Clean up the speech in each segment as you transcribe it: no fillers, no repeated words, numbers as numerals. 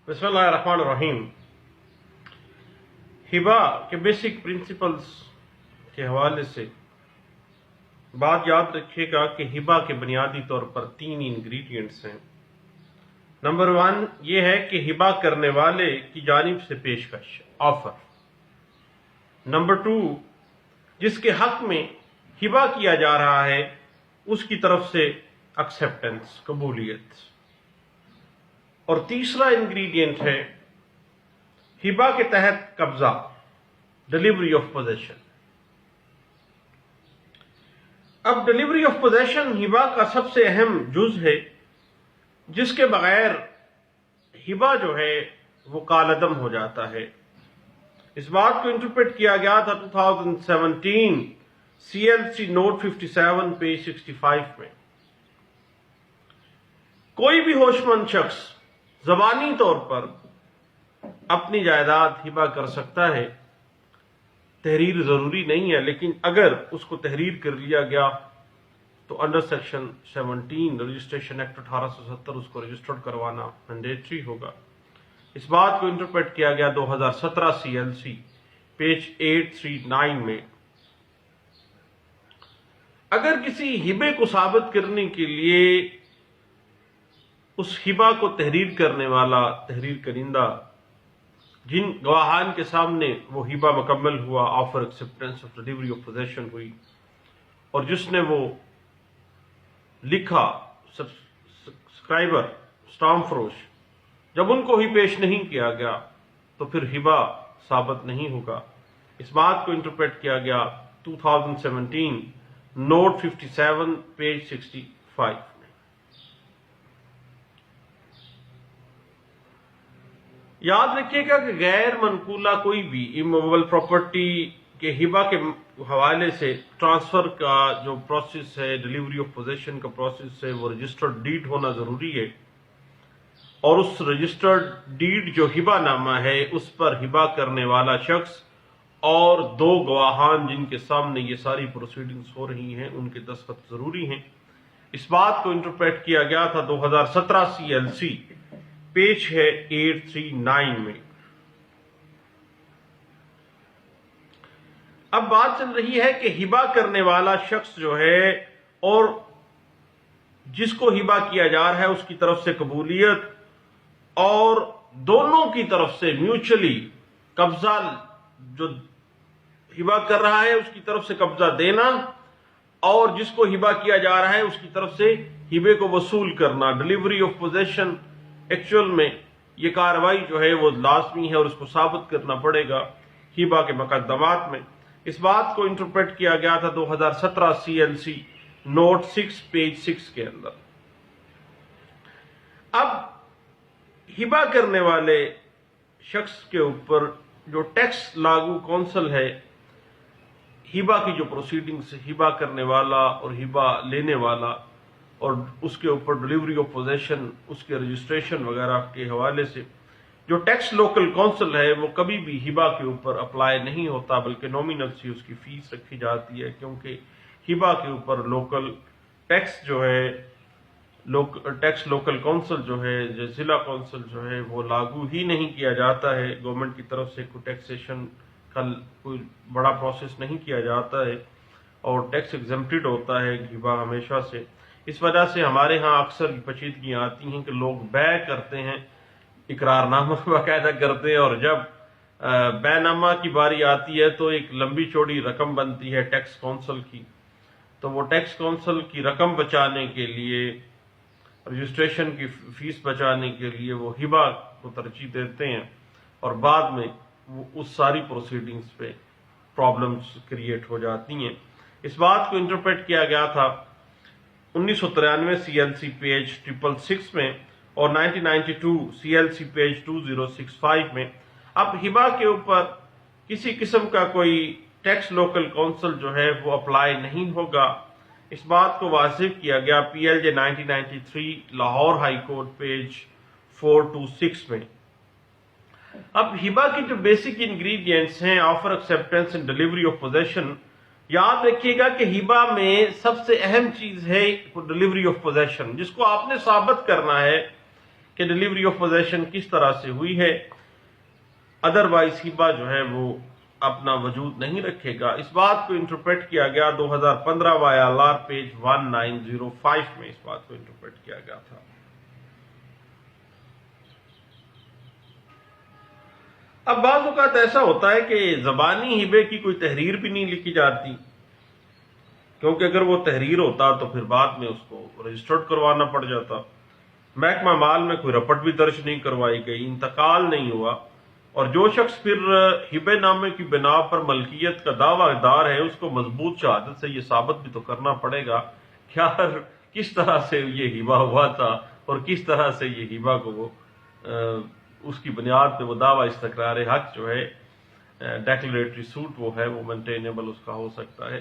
بسم اللہ الرحمن الرحیم۔ ہبا کے بیسک پرنسپلز کے حوالے سے بات یاد رکھیے گا کہ ہبا کے بنیادی طور پر 3 انگریڈینٹس ہیں۔ نمبر 1 یہ ہے کہ ہبا کرنے والے کی جانب سے پیشکش، آفر۔ نمبر 2 جس کے حق میں ہبا کیا جا رہا ہے اس کی طرف سے ایکسیپٹنس، قبولیت۔ اور تیسرا انگریڈینٹ ہے ہبا کے تحت قبضہ، ڈلیوری آف پوزیشن۔ اب ڈلیوری آف پوزیشن ہبا کا سب سے اہم جز ہے، جس کے بغیر ہبا جو ہے وہ کالعدم ہو جاتا ہے۔ اس بات کو انٹرپریٹ کیا گیا تھا 2017 CLC نوٹ 57 پیج 65 میں۔ کوئی بھی ہوش مند شخص زبانی طور پر اپنی جائیداد ہبا کر سکتا ہے، تحریر ضروری نہیں ہے، لیکن اگر اس کو تحریر کر لیا گیا تو انڈر سیکشن 17 رجسٹریشن ایکٹ 1870 اس کو رجسٹرڈ کروانا مینڈیٹری ہوگا۔ اس بات کو انٹرپریٹ کیا گیا 2017 CLC پیج 839 میں۔ اگر کسی ہبے کو ثابت کرنے کے لیے اس ہبا کو تحریر کرنے والا، تحریر کنندہ، جن گواہان کے سامنے وہ ہبا مکمل ہوا، offer acceptance of delivery of position ہوئی، اور جس نے وہ لکھا، سبسکرائبر، اسٹامپ فروش، جب ان کو ہی پیش نہیں کیا گیا تو پھر ہبا ثابت نہیں ہوگا۔ اس بات کو انٹرپریٹ کیا گیا 2017 نوٹ 57 پیج 65 میں۔ یاد رکھیے گا کہ غیر منقولہ کوئی بھی اموویبل پراپرٹی کے ہبا کے حوالے سے ٹرانسفر کا جو پروسیس ہے، ڈلیوری آف پوزیشن کا پروسیس ہے، وہ رجسٹرڈ ڈیڈ ہونا ضروری ہے، اور اس رجسٹرڈ ڈیڈ جو ہبا نامہ ہے اس پر ہبا کرنے والا شخص اور 2 گواہان جن کے سامنے یہ ساری پروسیڈنگز ہو رہی ہیں ان کے دستخط ضروری ہیں۔ اس بات کو انٹرپریٹ کیا گیا تھا 2017 CLC پیج ہے 839 میں۔ اب بات چل رہی ہے کہ ہبا کرنے والا شخص جو ہے اور جس کو ہبا کیا جا رہا ہے اس کی طرف سے قبولیت، اور دونوں کی طرف سے میوچلی قبضہ، جو ہبا کر رہا ہے اس کی طرف سے قبضہ دینا، اور جس کو ہبا کیا جا رہا ہے اس کی طرف سے ہبے کو وصول کرنا، ڈلیوری آف پوزیشن۔ ایکچوئل میں یہ کارروائی جو ہے وہ لازمی ہے اور اس کو ثابت کرنا پڑے گا ہبا کے مقدمات میں۔ اس بات کو انٹرپریٹ کیا گیا تھا 2017 CLC نوٹ 6 پیج 6 کے اندر۔ اب ہبا کرنے والے شخص کے اوپر جو ٹیکس لاگو کونسل ہے، ہبا کی جو پروسیڈنگز، ہبا کرنے والا اور ہبا لینے والا، اور اس کے اوپر ڈلیوری آف پوزیشن، اس کے رجسٹریشن وغیرہ کے حوالے سے جو ٹیکس لوکل کونسل ہے وہ کبھی بھی ہبا کے اوپر اپلائی نہیں ہوتا، بلکہ نومینل سی اس کی فیس رکھی جاتی ہے، کیونکہ ہبا کے اوپر لوکل ٹیکس جو ہے، ٹیکس لوکل کونسل جو ہے، ضلع کونسل جو ہے وہ لاگو ہی نہیں کیا جاتا ہے۔ گورنمنٹ کی طرف سے کوئی ٹیکسیشن کا کوئی بڑا پروسیس نہیں کیا جاتا ہے، اور ٹیکس ایگزمپٹڈ ہوتا ہے ہبا ہمیشہ سے۔ اس وجہ سے ہمارے ہاں اکثر پیچیدگیاں آتی ہیں کہ لوگ بے کرتے ہیں، اقرار نامہ باقاعدہ کرتے ہیں، اور جب بے نامہ کی باری آتی ہے تو ایک لمبی چوڑی رقم بنتی ہے ٹیکس کونسل کی، تو وہ ٹیکس کونسل کی رقم بچانے کے لیے، رجسٹریشن کی فیس بچانے کے لیے وہ ہبا کو ترجیح دیتے ہیں، اور بعد میں وہ اس ساری پروسیڈنگز پہ پرابلمز کریٹ ہو جاتی ہیں۔ اس بات کو انٹرپریٹ کیا گیا تھا 1993 CLC پیج 666 میں اور 1992 CLC پیج 2065 میں۔ اب ہبا کے اوپر کسی قسم کا کوئی ٹیکس لوکل کونسل جو ہے وہ اپلائی نہیں ہوگا۔ اس بات کو واضح کیا گیا PLJ 1993 Lahore High Court page 426 میں۔ اب ہبا کی جو بیسک انگریڈینٹس ہیں، offer acceptance and delivery of position, یاد رکھیے گا کہ ہبا میں سب سے اہم چیز ہے ڈلیوری آف پوزیشن، جس کو آپ نے ثابت کرنا ہے کہ ڈیلیوری آف پوزیشن کس طرح سے ہوئی ہے، ادروائز ہبا جو ہے وہ اپنا وجود نہیں رکھے گا۔ اس بات کو انٹرپریٹ کیا گیا 2015 YLR پیج 1905 میں، اس بات کو انٹرپریٹ کیا گیا تھا۔ اب بعض اوقات ایسا ہوتا ہے کہ زبانی ہبے کی کوئی تحریر بھی نہیں لکھی جاتی، کیونکہ اگر وہ تحریر ہوتا تو پھر بعد میں اس کو رجسٹرڈ کروانا پڑ جاتا۔ محکمہ مال میں کوئی رپٹ بھی درج نہیں کروائی گئی، انتقال نہیں ہوا، اور جو شخص پھر ہبے نامے کی بنا پر ملکیت کا دعویٰ دار ہے اس کو مضبوط شہادت سے یہ ثابت بھی تو کرنا پڑے گا کہ یار کس طرح سے یہ ہبا ہوا تھا اور کس طرح سے یہ ہبا کو وہ اس کی بنیاد پہ وہ دعویٰ استقرار حق جو ہے ڈیکلریٹری سوٹ وہ ہے وہ مینٹینیبل اس کا ہو سکتا ہے۔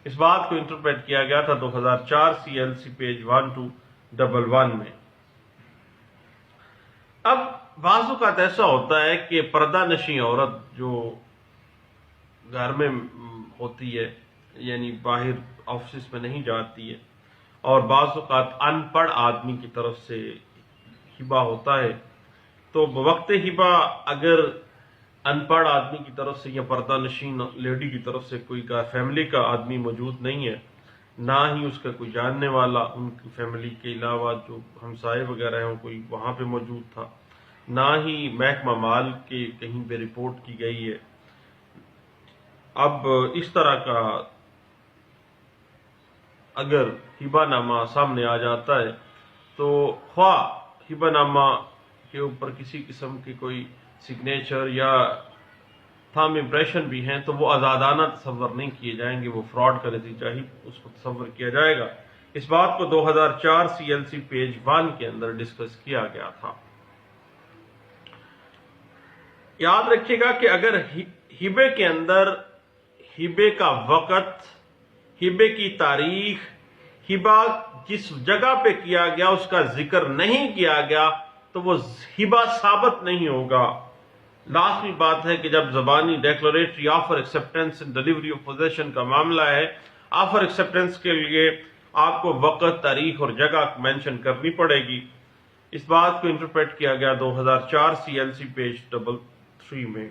اس بات کو انٹرپریٹ کیا گیا تھا 2004 CLC پیج 1211 میں۔ اب بعض اوقات ایسا ہوتا ہے کہ پردہ نشیں عورت جو گھر میں ہوتی ہے، یعنی باہر آفسز میں نہیں جاتی ہے، اور بعض اوقات ان پڑھ آدمی کی طرف سے ہبا ہوتا ہے، تو بوقت ہبا اگر ان پڑھ آدمی کی طرف سے یا پردہ نشین لیڈی کی طرف سے کوئی فیملی کا آدمی موجود نہیں ہے، نہ ہی اس کا کوئی جاننے والا ان کی فیملی کے علاوہ جو ہمسائے وغیرہ ہیں کوئی وہاں پہ موجود تھا، نہ ہی محکمہ مال کے کہیں پہ رپورٹ کی گئی ہے، اب اس طرح کا اگر ہبا نامہ سامنے آ جاتا ہے تو خواہ ہبا نامہ کے اوپر کسی قسم کی کوئی سگنیچر یا تھام امپریشن بھی ہیں تو وہ آزادانہ تصور نہیں کیے جائیں گے، وہ فراڈ کا نتیجہ ہی اس کو تصور کیا جائے گا۔ اس بات کو 2004 CLC پیج 1 کے اندر ڈسکس کیا گیا تھا۔ یاد رکھیے گا کہ اگر ہبے کے اندر ہبے کا وقت، ہبے کی تاریخ، ہبا جس جگہ پہ کیا گیا اس کا ذکر نہیں کیا گیا تو وہ ہبا ثابت نہیں ہوگا۔ لازمی بات ہے کہ جب زبانی declaratory offer acceptance and delivery of position کا معاملہ ہے، آفر ایکسیپٹنس کے لیے آپ کو وقت، تاریخ اور جگہ مینشن کرنی پڑے گی۔ اس بات کو انٹرپریٹ کیا گیا 2004 CLC پیج 3 میں۔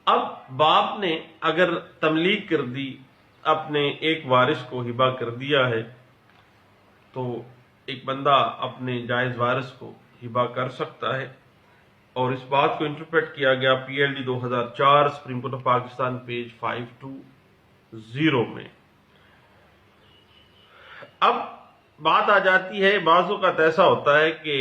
اب باپ نے اگر تملیک کر دی، اپنے ایک وارث کو ہبا کر دیا ہے، تو ایک بندہ اپنے جائز وارث کو ہبا کر سکتا ہے، اور اس بات کو انٹرپریٹ کیا گیا PLD 2004 supreme court of Pakistan page 520 میں۔ اب بات آ جاتی ہے، بعض اوقات ایسا ہوتا ہے کہ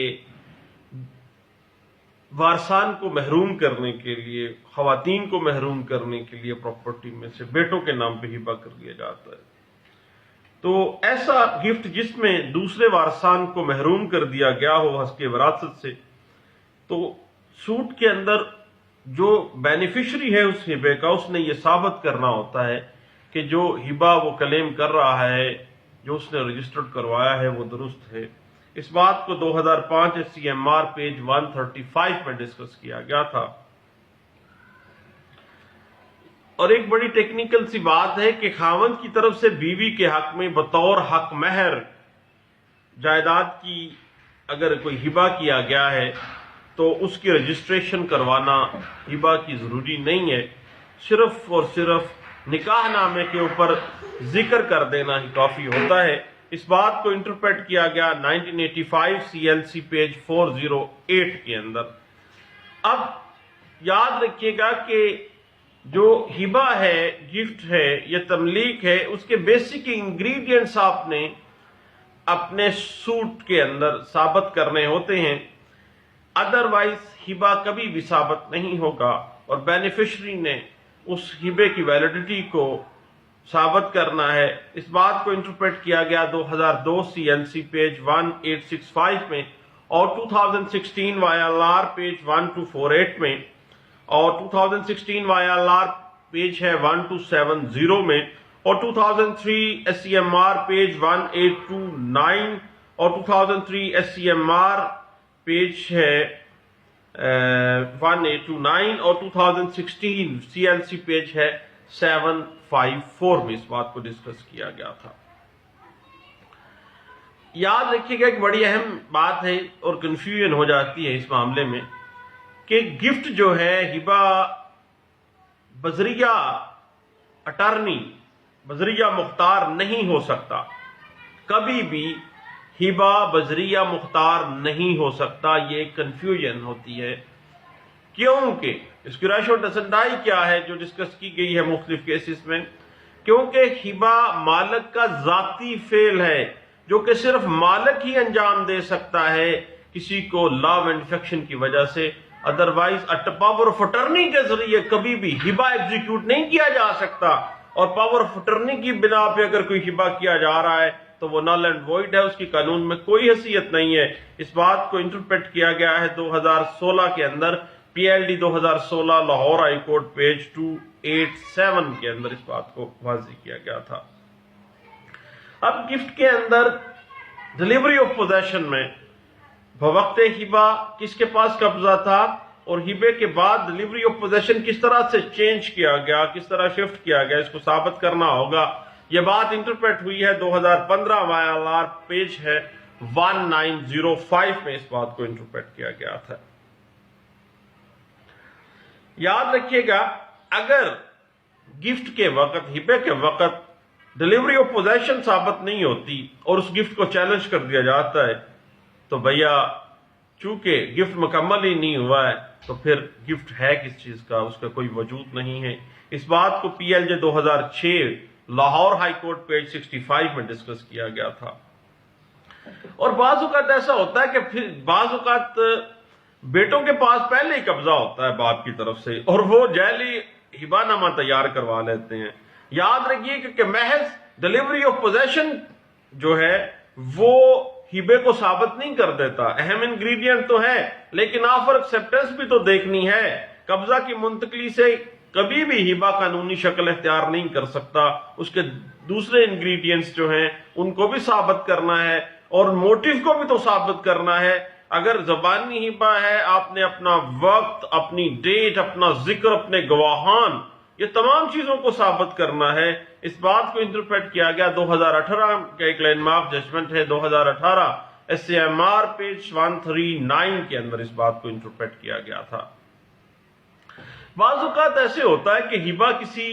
وارثان کو محروم کرنے کے لیے، خواتین کو محروم کرنے کے لیے پراپرٹی میں سے بیٹوں کے نام پہ ہبا کر دیا جاتا ہے، تو ایسا گفٹ جس میں دوسرے وارثان کو محروم کر دیا گیا ہو حق وراثت سے، تو سوٹ کے اندر جو بینیفیشری ہے اس ہبے کا، اس نے یہ ثابت کرنا ہوتا ہے کہ جو ہبا وہ کلیم کر رہا ہے، جو اس نے رجسٹرڈ کروایا ہے وہ درست ہے۔ اس بات کو 2005 CMR پیج 135 میں ڈسکس کیا گیا تھا۔ اور ایک بڑی ٹیکنیکل سی بات ہے کہ خاوند کی طرف سے بیوی کے حق میں بطور حق مہر جائیداد کی اگر کوئی ہبا کیا گیا ہے تو اس کی رجسٹریشن کروانا ہبا کی ضروری نہیں ہے، صرف اور صرف نکاح نامے کے اوپر ذکر کر دینا ہی کافی ہوتا ہے۔ اس بات کو انٹرپریٹ کیا گیا 1985 CLC پیج 408 کے اندر۔ اب یاد رکھیے گا کہ جو ہبا ہے، گفٹ ہے یا تملیک ہے، اس کے بیسک انگریڈینٹس آپ نے اپنے سوٹ کے اندر ثابت کرنے ہوتے ہیں، ادروائز ہبا کبھی بھی ثابت نہیں ہوگا، اور بینیفیشری نے اس ہبے کی ویلیڈیٹی کو ثابت کرنا ہے۔ اس بات کو انٹرپریٹ کیا گیا 2002 CLC پیج 1865 میں، اور 2016 YLR پیج 1248 میں، اور 2016 YLR پیج ہے 1270 میں، اور 2003 SCMR پیج 1829 اور 2003 SCMR پیج ہے 1829 اور 2016 CLC پیج ہے 754 میں اس بات کو ڈسکس کیا گیا تھا۔ یاد رکھیے گا ایک بڑی اہم بات ہے اور کنفیوژن ہو جاتی ہے اس معاملے میں کہ گفٹ جو ہے ہبہ بذریعہ اٹارنی، بذریعہ مختار نہیں ہو سکتا، کبھی بھی ہبہ بذریعہ مختار نہیں ہو سکتا. یہ ایک کنفیوژن ہوتی ہے کیونکہ اس کی ریشو ڈسنڈائی کیا ہے جو ڈسکس کی گئی ہے مختلف کیسز میں، کیونکہ ہبہ مالک کا ذاتی فعل ہے جو کہ صرف مالک ہی انجام دے سکتا ہے کسی کو لا آف انفیکشن کی وجہ سے، ادروائز پاور آف اٹرنی کے ذریعے کبھی بھی ہبہ ایگزیکیوٹ نہیں کیا جا سکتا. اور پاور آف اٹرنی کی بنا پہ اگر کوئی ہبہ کیا جا رہا ہے تو وہ نل اینڈ وائڈ ہے، اس کی قانون میں کوئی حیثیت نہیں ہے. اس بات کو انٹرپریٹ کیا گیا ہے 2016 کے اندر، P L D 2016 Lahore High Court page 287 کے اندر اس بات کو واضح کیا گیا تھا. اب گفٹ کے اندر ڈلیوری آف پوزیشن میں بوقت ہبہ کس کے پاس قبضہ تھا اور ہبے کے بعد ڈلیوری آف پوزیشن کس طرح سے چینج کیا گیا، کس طرح شفٹ کیا گیا، اس کو ثابت کرنا ہوگا. یہ بات انٹرپریٹ ہوئی ہے 2015 YLR پیج ہے 1905 میں اس بات کو انٹرپریٹ کیا گیا تھا. یاد رکھیے گا اگر گفٹ کے وقت، ہبے کے وقت ڈلیوری آف پوزیشن ثابت نہیں ہوتی اور اس گفٹ کو چیلنج کر دیا جاتا ہے تو بھیا چونکہ گفٹ مکمل ہی نہیں ہوا ہے تو پھر گفٹ ہے کس چیز کا، اس کا کوئی وجود نہیں ہے. اس بات کو پی ایل جے 2006 لاہور ہائی کورٹ پیج 65 میں ڈسکس کیا گیا تھا. اور بعض اوقات ایسا ہوتا ہے کہ پھر بعض اوقات بیٹوں کے پاس پہلے ہی قبضہ ہوتا ہے باپ کی طرف سے اور وہ جعلی ہبہ نامہ تیار کروا لیتے ہیں. یاد رکھیے کہ محض ڈلیوری آف پوزیشن جو ہے وہ ہبے کو ثابت نہیں کر دیتا. اہم انگریڈینٹ تو ہے لیکن آفر ایکسیپٹنس بھی تو دیکھنی ہے. قبضہ کی منتقلی سے کبھی بھی ہبہ قانونی شکل اختیار نہیں کر سکتا، اس کے دوسرے انگریڈینٹس جو ہیں ان کو بھی ثابت کرنا ہے اور موٹیو کو بھی تو ثابت کرنا ہے. اگر زبانی ہبہ ہے، آپ نے اپنا وقت، اپنی ڈیٹ، اپنا ذکر، اپنے گواہان، یہ تمام چیزوں کو ثابت کرنا ہے. اس بات کو انٹرپریٹ کیا گیا 2018 کا ایک لینڈ مارک ججمنٹ ہے 2018 SAMR پیج 139 کے اندر اس بات کو انٹرپریٹ کیا گیا تھا. بعض اوقات ایسے ہوتا ہے کہ ہبہ کسی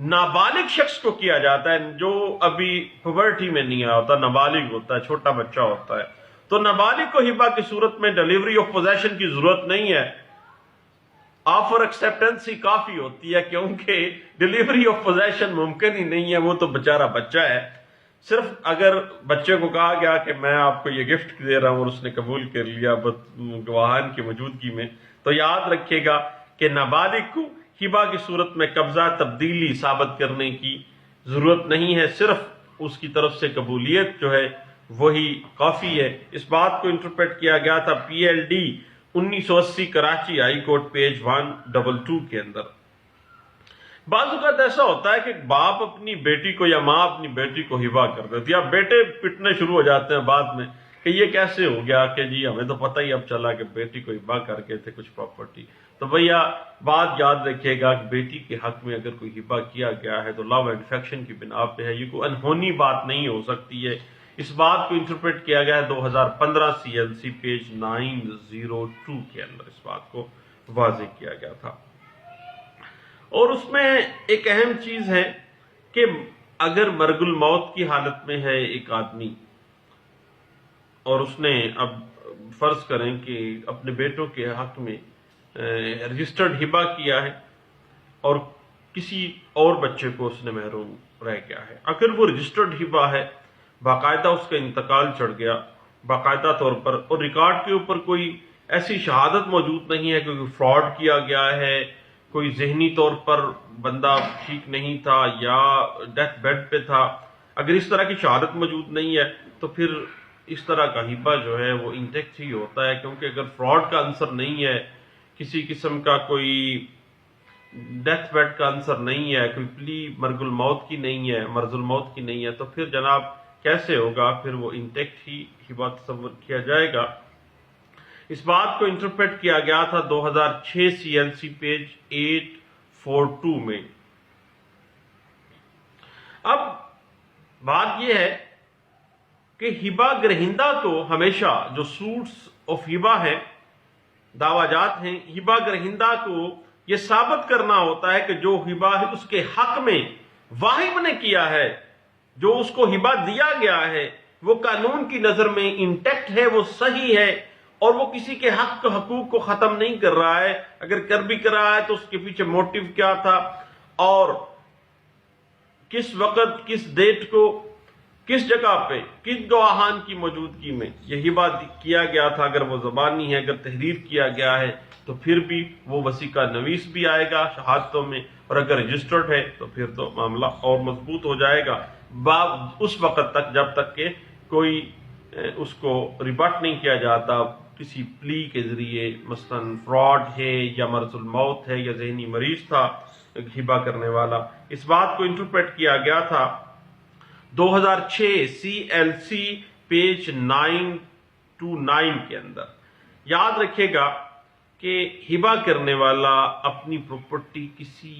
نابالغ شخص کو کیا جاتا ہے جو ابھی پوبرٹی میں نہیں آیا ہوتا، نابالغ ہوتا ہے، چھوٹا بچہ ہوتا ہے. تو نابالغ کو ہبہ کی صورت میں ڈلیوری آف پوزیشن کی ضرورت نہیں ہے، آفر ایکسیپٹنس ہی کافی ہوتی ہے کیونکہ ڈلیوری آف پوزیشن ممکن ہی نہیں ہے، وہ تو بیچارہ بچہ ہے. صرف اگر بچے کو کہا گیا کہ میں آپ کو یہ گفٹ دے رہا ہوں اور اس نے قبول کر لیا گواہان کی موجودگی میں، تو یاد رکھے گا کہ نابالغ کو ہبہ کی صورت میں قبضہ تبدیلی ثابت کرنے کی ضرورت نہیں ہے، صرف اس کی طرف سے قبولیت جو ہے وہی کافی ہے. اس بات کو انٹرپریٹ کیا گیا تھا پی L D 1980 Karachi high Court page 122 کے اندر. بعض اوقات ایسا ہوتا ہے کہ باپ اپنی بیٹی کو یا ماں اپنی بیٹی کو ہبہ کر دیتی ہے، اب بیٹے پٹنے شروع ہو جاتے ہیں بعد میں کہ یہ کیسے ہو گیا کہ جی ہمیں تو پتہ ہی اب چلا کہ بیٹی کو ہبہ کر کے تھے کچھ پراپرٹی. تو بھیا بات یاد رکھیے گا کہ بیٹی کے حق میں اگر کوئی ہبہ کیا گیا ہے تو لا آف انفیکشن کی بنا پہ ہے، یہ کوئی انہونی بات نہیں ہو سکتی ہے. اس بات کو انٹرپریٹ کیا گیا ہے 2015 CLC پیج 902 کے اندر اس بات کو واضح کیا گیا تھا. اور اس میں ایک اہم چیز ہے کہ اگر مرگ الموت کی حالت میں ہے ایک آدمی اور اس نے اب فرض کریں کہ اپنے بیٹوں کے حق میں رجسٹرڈ ہبہ کیا ہے اور کسی اور بچے کو اس نے محروم رہ گیا ہے، اگر وہ رجسٹرڈ ہبہ ہے، باقاعدہ اس کا انتقال چڑھ گیا باقاعدہ طور پر اور ریکارڈ کے اوپر کوئی ایسی شہادت موجود نہیں ہے کہ کوئی فراڈ کیا گیا ہے، کوئی ذہنی طور پر بندہ ٹھیک نہیں تھا یا ڈیتھ بیڈ پہ تھا، اگر اس طرح کی شہادت موجود نہیں ہے تو پھر اس طرح کا ہبہ جو ہے وہ انٹیکٹ ہی ہوتا ہے. کیونکہ اگر فراڈ کا عنصر نہیں ہے، کسی قسم کا کوئی ڈیتھ بیڈ کا عنصر نہیں ہے، کوئی پلی مرگ الموت کی نہیں ہے، مرض الموت کی نہیں ہے، تو پھر جناب کیسے ہوگا؟ پھر وہ انٹیکٹ ہی ہبہ تصور کیا جائے گا. اس بات کو انٹرپریٹ کیا گیا تھا 2006 CLC پیج 842 میں. اب بات یہ ہے کہ ہبا گرہندہ کو ہمیشہ جو سوٹس آف ہبا ہے، دعویٰ جات ہیں، ہبا گرہندہ کو یہ ثابت کرنا ہوتا ہے کہ جو ہبا ہے اس کے حق میں واہب نے کیا ہے، جو اس کو ہبا دیا گیا ہے وہ قانون کی نظر میں انٹیکٹ ہے، وہ صحیح ہے، اور وہ کسی کے حق حقوق کو ختم نہیں کر رہا ہے۔ اگر کر بھی کر رہا ہے تو اس کے پیچھے موٹیو کیا تھا، اور کس وقت، کس ڈیٹ کو، کس جگہ پہ، کس گواہان کی موجودگی میں یہ ہبا کیا گیا تھا۔ اگر وہ زبانی ہے، اگر تحریر کیا گیا ہے تو پھر بھی وہ وثیقہ نویس بھی آئے گا شہادتوں میں، اور اگر رجسٹرڈ ہے تو پھر تو معاملہ اور مضبوط ہو جائے گا اس وقت تک جب تک کہ کوئی اس کو ریبٹ نہیں کیا جاتا کسی پلی کے ذریعے، مثلا فراڈ ہے یا مرض الموت ہے یا ذہنی مریض تھا ہبا کرنے والا۔ اس بات کو انٹرپریٹ کیا گیا تھا 2006 CLC پیج 929 کے اندر۔ یاد رکھے گا کہ ہبا کرنے والا اپنی پراپرٹی کسی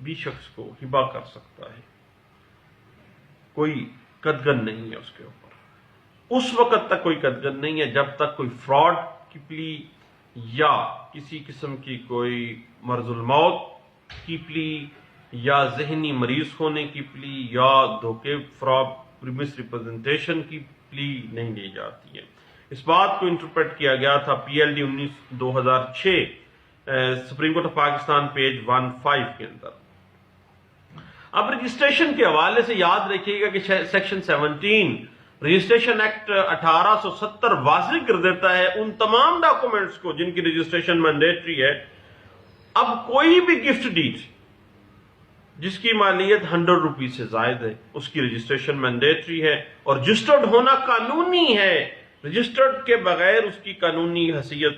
بھی شخص کو ہبا کر سکتا ہے، کوئی قدغن نہیں ہے اس کے اوپر۔ اس وقت تک کوئی قدغن نہیں ہے جب تک کوئی فراڈ کی پلی یا کسی قسم کی کوئی مرض الموت کی پلی یا ذہنی مریض ہونے کی پلی یا دھوکے، فراڈ، مس ریپرزنٹیشن کی پلی نہیں لی جاتی ہے۔ اس بات کو انٹرپریٹ کیا گیا تھا PLD 2006 supreme court of Pakistan page 15 کے اندر۔ اب رجسٹریشن کے حوالے سے یاد رکھیے گا کہ سیکشن 17 رجسٹریشن ایکٹ 1870 واضح کر دیتا ہے ان تمام ڈاکومنٹس کو جن کی رجسٹریشن مینڈیٹری ہے۔ اب کوئی بھی گفٹ ڈیڈ جس کی مالیت 100 روپیز سے زائد ہے اس کی رجسٹریشن مینڈیٹری ہے اور رجسٹرڈ ہونا قانونی ہے۔ رجسٹرڈ کے بغیر اس کی قانونی حیثیت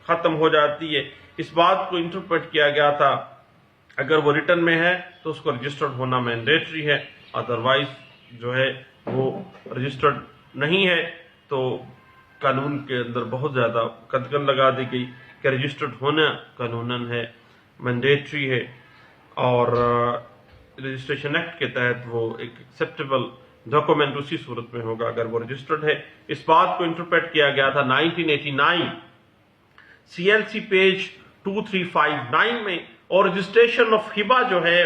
ختم ہو جاتی ہے۔ اس بات کو انٹرپریٹ کیا گیا تھا اگر وہ ریٹن میں ہے تو اس کو رجسٹرڈ ہونا مینڈیٹری ہے، ادروائز جو ہے وہ رجسٹرڈ نہیں ہے تو قانون کے اندر بہت زیادہ قدغن لگا دی گئی کہ رجسٹرڈ ہونا قانوناً ہے، مینڈیٹری ہے، اور رجسٹریشن ایکٹ کے تحت وہ ایک ایکسیپٹیبل ڈاکومنٹ اسی صورت میں ہوگا اگر وہ رجسٹرڈ ہے۔ اس بات کو انٹرپریٹ کیا گیا تھا 1989 CLC پیج 2359 میں، اور رجسٹریشن آف ہبا جو ہے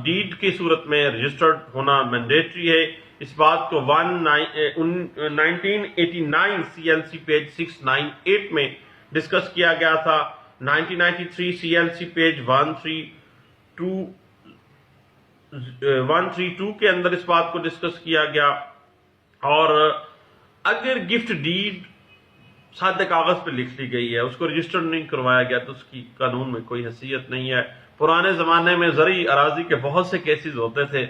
ڈیڈ کی صورت میں رجسٹرڈ ہونا مینڈیٹری ہے۔ اس بات کو 1989 CLC پیج 698 میں ڈسکس کیا گیا تھا۔ 1993 CLC پیج 132 کے اندر اس بات کو ڈسکس کیا گیا۔ اور اگر گفٹ ڈیڈ سادہ کاغذ پہ لکھ لی گئی ہے، اس کو رجسٹرڈ نہیں کروایا گیا تو اس کی قانون میں کوئی حیثیت نہیں ہے۔ پرانے زمانے میں زرعی اراضی کے بہت سے کیسز ہوتے تھے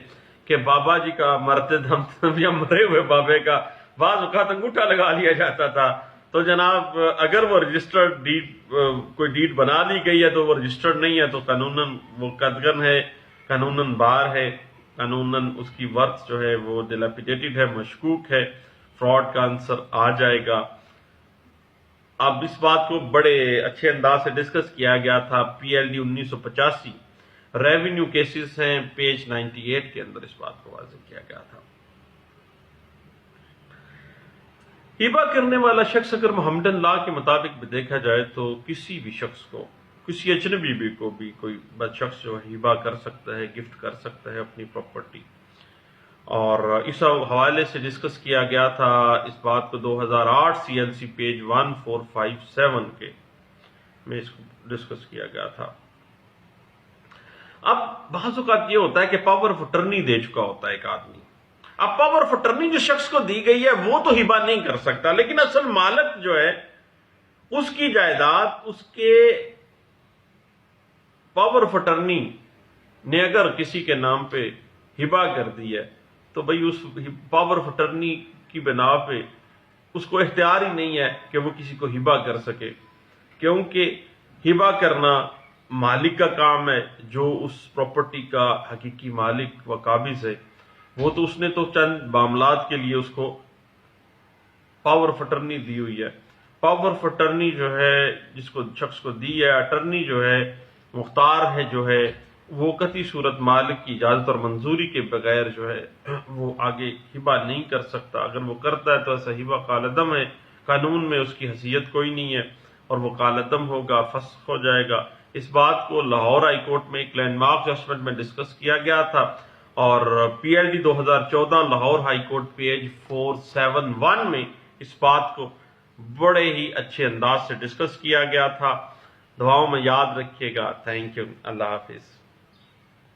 کہ بابا جی کا مرتے دم یا مرے ہوئے بابے کا بعض اوقات انگوٹھا لگا لیا جاتا تھا، تو جناب اگر وہ رجسٹرڈ ڈیڈ کوئی ڈیڈ بنا لی گئی ہے تو وہ رجسٹرڈ نہیں ہے تو قانوناً وہ قدغن ہے، قانوناً بار ہے، قانوناً اس کی ورث جو ہے وہ ڈیلیپیڈیٹڈ ہے، مشکوک ہے، فراڈ کا عنصر آ جائے گا۔ اب اس بات کو بڑے اچھے انداز سے ڈسکس کیا گیا تھا PLD 1985 ریونیو کیسز ہیں پیج 98 کے اندر اس بات کو واضح کیا گیا تھا۔ ہبا کرنے والا شخص اگر محمدن لا کے مطابق بھی دیکھا جائے تو کسی بھی شخص کو، کسی اجنبی بھی کو بھی کوئی شخص جو ہبا کر سکتا ہے، گفٹ کر سکتا ہے اپنی پراپرٹی، اور اس حوالے سے ڈسکس کیا گیا تھا اس بات کو 2008 CLC پیج 1457 کے میں اس کو ڈسکس کیا گیا تھا۔ اب بعض اوقات یہ ہوتا ہے کہ پاور آف اٹرنی دے چکا ہوتا ہے ایک آدمی، اب پاور آف اٹرنی جس شخص کو دی گئی ہے وہ تو ہبا نہیں کر سکتا، لیکن اصل مالک جو ہے اس کی جائیداد اس کے پاور آف اٹرنی نے اگر کسی کے نام پہ ہبا کر دی ہے تو بھئی اس پاور آف اٹرنی کی بنا پہ اس کو اختیار ہی نہیں ہے کہ وہ کسی کو ہبا کر سکے، کیونکہ ہبا کرنا مالک کا کام ہے، جو اس پراپرٹی کا حقیقی مالک و قابض ہے وہ تو اس نے تو چند معاملات کے لیے اس کو پاور آف اٹرنی دی ہوئی ہے۔ پاور آف اٹرنی جو ہے جس کو شخص کو دی ہے، اٹرنی جو ہے مختار ہے جو ہے وہ قطعی صورت مالک کی اجازت اور منظوری کے بغیر جو ہے وہ آگے ہبہ نہیں کر سکتا. اگر وہ کرتا ہے تو ایسا ہبہ کالعدم ہے، قانون میں اس کی حیثیت کوئی نہیں ہے اور وہ کالعدم ہوگا، فسخ ہو جائے گا. اس بات کو لاہور ہائی کورٹ میں ایک لینڈ مارک ججمنٹ میں ڈسکس کیا گیا تھا، اور پی L D 2014 Lahore High Court page 471 میں اس بات کو بڑے ہی اچھے انداز سے ڈسکس کیا گیا تھا. دعاؤں میں یاد رکھیے گا. Thank you. اللہ حافظ.